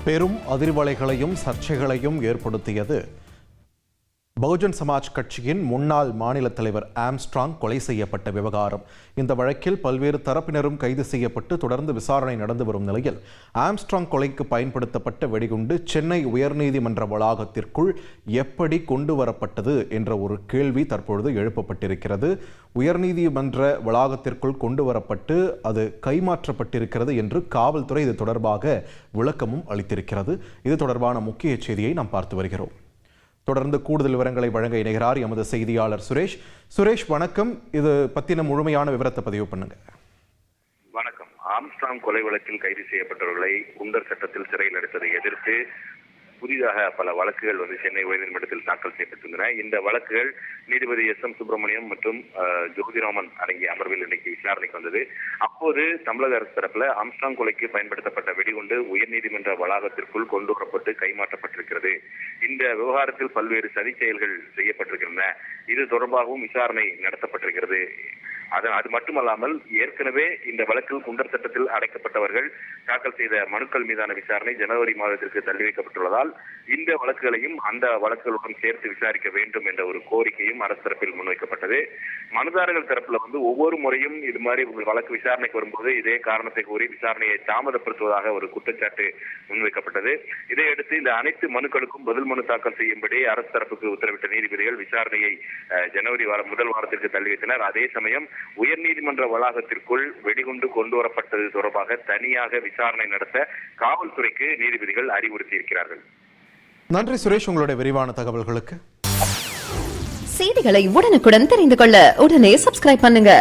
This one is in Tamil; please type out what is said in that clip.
பெரும் அதிர்வலைகளையும் சர்ச்சைகளையும் ஏற்படுத்தியது பகுஜன் சமாஜ் கட்சியின் முன்னாள் மாநில தலைவர் ஆம்ஸ்ட்ராங் கொலை செய்யப்பட்ட விவகாரம். இந்த வழக்கில் பல்வேறு தரப்பினரும் கைது செய்யப்பட்டு தொடர்ந்து விசாரணை நடந்து வரும் நிலையில் ஆம்ஸ்ட்ராங் கொலைக்கு பயன்படுத்தப்பட்ட வெடிகுண்டு சென்னை உயர்நீதிமன்ற வளாகத்திற்குள் எப்படி கொண்டு வரப்பட்டது என்ற ஒரு கேள்வி தற்பொழுது எழுப்பப்பட்டிருக்கிறது. உயர்நீதிமன்ற வளாகத்திற்குள் கொண்டு வரப்பட்டு அது கைமாற்றப்பட்டிருக்கிறது என்று காவல்துறை இது தொடர்பாக விளக்கமும் அளித்திருக்கிறது. இது தொடர்பான முக்கிய செய்தியை நாம் பார்த்து வருகிறோம். தொடர்ந்து கூடுதல் விவரங்களை வழங்க இணைகிறார் எமது செய்தியாளர் சுரேஷ். சுரேஷ், வணக்கம். இது பத்தின முழுமையான விவரத்தை பதிவு பண்ணுங்க. வணக்கம். ஆம்ஸ்ட்ராங் கொலை வழக்கில் கைது செய்யப்பட்டவர்களை குண்டர் சட்டத்தில் சிறையில் அடைத்ததை எதிர்த்து புதிதாக பல வழக்குகள் சென்னை உயர்நீதிமன்றத்தில் தாக்கல் செய்யப்பட்டுள்ளன. இந்த வழக்குகள் நீதிபதி எஸ்.எம். சுப்பிரமணியம் மற்றும் ஜோதிராமன் அடங்கிய அமர்வில் இன்னைக்கு விசாரணைக்கு வந்தது. அப்போது தமிழக அரசு தரப்புல ஆம்ஸ்ட்ராங் கொலைக்கு பயன்படுத்தப்பட்ட வெடிகுண்டு உயர்நீதிமன்ற வளாகத்திற்குள் கொண்டு வரப்பட்டு கைமாற்றப்பட்டிருக்கிறது. இந்த விவகாரத்தில் பல்வேறு சதி செயல்கள் செய்யப்பட்டிருக்கின்றன. இது தொடர்பாகவும் விசாரணை நடத்தப்பட்டிருக்கிறது. அது மட்டுமல்லாமல் ஏற்கனவே இந்த வழக்கில் குண்டர் சட்டத்தில் அடைக்கப்பட்டவர்கள் தாக்கல் செய்த மனுக்கள் மீதான விசாரணை ஜனவரி மாதத்திற்கு தள்ளி வைக்கப்பட்டுள்ளதால் இந்த வழக்குகளையும் அந்த வழக்குகளுடன் சேர்த்து விசாரிக்க வேண்டும் என்ற ஒரு கோரிக்கையும் அரசு தரப்பில் முன்வைக்கப்பட்டது. மனுதாரர்கள் தரப்புல ஒவ்வொரு முறையும் இது மாதிரி வழக்கு விசாரணைக்கு வரும்போது இதே காரணத்தை கூறி விசாரணையை தாமதப்படுத்துவதாக ஒரு குற்றச்சாட்டு முன்வைக்கப்பட்டது. இதையடுத்து இந்த அனைத்து மனுக்களுக்கும் பதில் மனு தாக்கல் செய்யும்படி அரசு தரப்புக்கு உத்தரவிட்ட நீதிபதிகள் விசாரணையை ஜனவரி முதல் வாரத்திற்கு தள்ளி வைத்தனர். அதே சமயம் உயர்நீதிமன்ற வளாகத்திற்குள் வெடிகுண்டு கொண்டு வரப்பட்டது தொடர்பாக தனியாக விசாரணை நடத்த காவல்துறைக்கு நீதிபதிகள் அறிவுறுத்தி இருக்கிறார்கள். நன்றி சுரேஷ், உங்களுடைய விரிவான தகவல்களுக்கு. செய்திகளை உடனுக்குடன் தெரிந்து கொள்ள உடனே சப்ஸ்கிரைப் பண்ணுங்க.